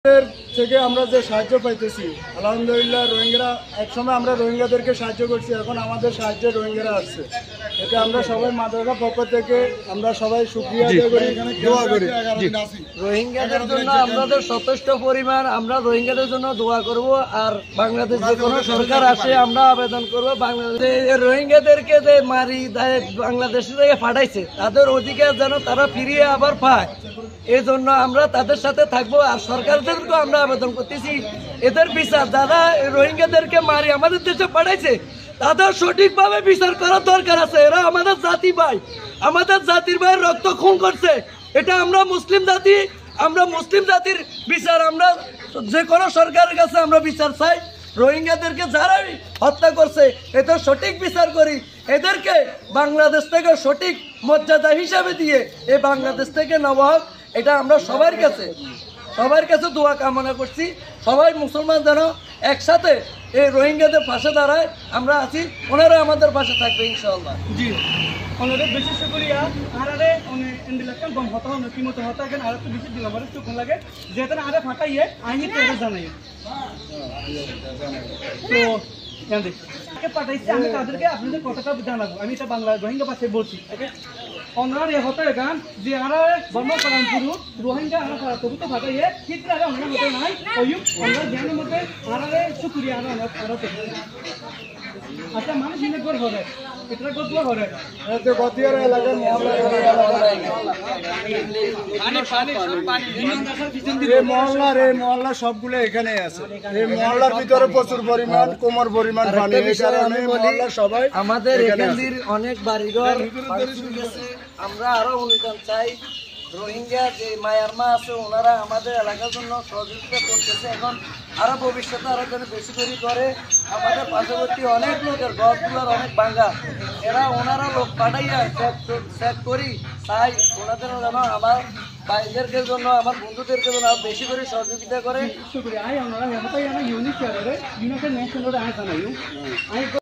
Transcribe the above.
থেকে আমরা যে সাহায্য পাইতেছি আলহামদুলিল্লাহ। রোহিঙ্গারা একসময় আমরা রোহিঙ্গাদেরকে সাহায্য করছি, এখন আমাদের সাহায্যে রোহিঙ্গারা আসছে। এটা আমরা সবাই মাদ্রাসা পক্ষ থেকে আমরা সবাই শুকরিয়া আদায় করি, এখানে দোয়া করি। রোহিঙ্গাদের জন্য আমাদের যথেষ্ট পরিমাণ আমরা রোহিঙ্গাদের জন্য দোয়া করব। আর বাংলাদেশ যে কোনো সরকার আসে আমরা আবেদন করব, বাংলাদেশে রোহিঙ্গাদেরকে যে মারি বাংলাদেশ থেকে পাঠাইছে তাদের অধিকার যেন তারা ফিরিয়ে আবার পায়, এই জন্য আমরা তাদের সাথে থাকবো। আর সরকারদেরকেও আমরা আবেদন করতেছি এদের বিচার, যারা রোহিঙ্গাদেরকে মারি আমাদের দেশে পাঠাইছে তাদের সঠিকভাবে বিচার করার দরকার আছে। এরা আমাদের জাতি ভাই, আমাদের জাতির ভাই রক্ত খুন করছে। এটা আমরা মুসলিম জাতি, আমরা মুসলিম জাতির বিচার আমরা যে কোনো সরকারের কাছে আমরা বিচার চাই। রোহিঙ্গাদেরকে যারাই হত্যা করছে এদের সঠিক বিচার করি, এদেরকে বাংলাদেশ থেকে সঠিক মর্যাদা হিসাবে দিয়ে এই বাংলাদেশ থেকে নেওয়া হোক। এটা আমরা সবার কাছে দোয়া কামনা করছি। সবাই মুসলমান যেন একসাথে এই রোহিঙ্গাদের পাশে দাঁড়ায়, আমরা আছি, ওনারা আমাদের পাশে থাকবে ইনশাআল্লাহ। জি ওনাদের বেশি শুক্রিয়া। আরে এন্ডিলাকান বম হতা হন কি মতো হতা কেন আর তো বেশি দিলাম আর তো কোন লাগে যেটা আরে ফাটাইয়ে আইনি তেরে জানাই তো জান দেখ কে পাঠাইছে আমি তাদেরকে আপনাদের কথাটা জানাবো। আমি এটা বাংলা রোহিঙ্গা ভাষায় বলছি। ওকে ওনার এ হতা গান যে আরে বর্ম করান পুরো রোহিঙ্গা আর তবু তো ফাটাইয়ে ঠিক লাগে ওনার মতে নাই ওই ওনার জ্ঞানের মতে আরে শুক্রিয়া আর আচ্ছা মানুষ ইনে গর হবে এটা কত হবে এতে গতিয়ার এলাকার মহল্লা সবগুলো এখানে আছে। এই মহল্লার ভিতরে প্রচুর পরিমাণ কোমর পরিমাণ পানি, এই কারণে মহল্লার সবাই আমাদের এখানকার অনেক বাড়িঘর গেছে। আমরা আরো অনুদান চাই। রোহিঙ্গা যে মায়ানমার আছে ওনারা আমাদের এলাকার জন্য সহযোগিতা করতেছে, এখন আরো ভবিষ্যতে আরো যেন বেশি করে আমাদের পার্শ্ববর্তী অনেক লোকের ঘরগুলোর অনেক ভাঙ্গা, ওনারা লোক পাঠাইয়া চেক করি তাই ওনাদের যেন আমার ভাইদেরকে জন্য আমার বন্ধুদেরকে জন্য বেশি করে সহযোগিতা করে। শুক্রিয়া। আই ওনারা হেমতাই ইউনিক ন্যাশনাল আই জানাই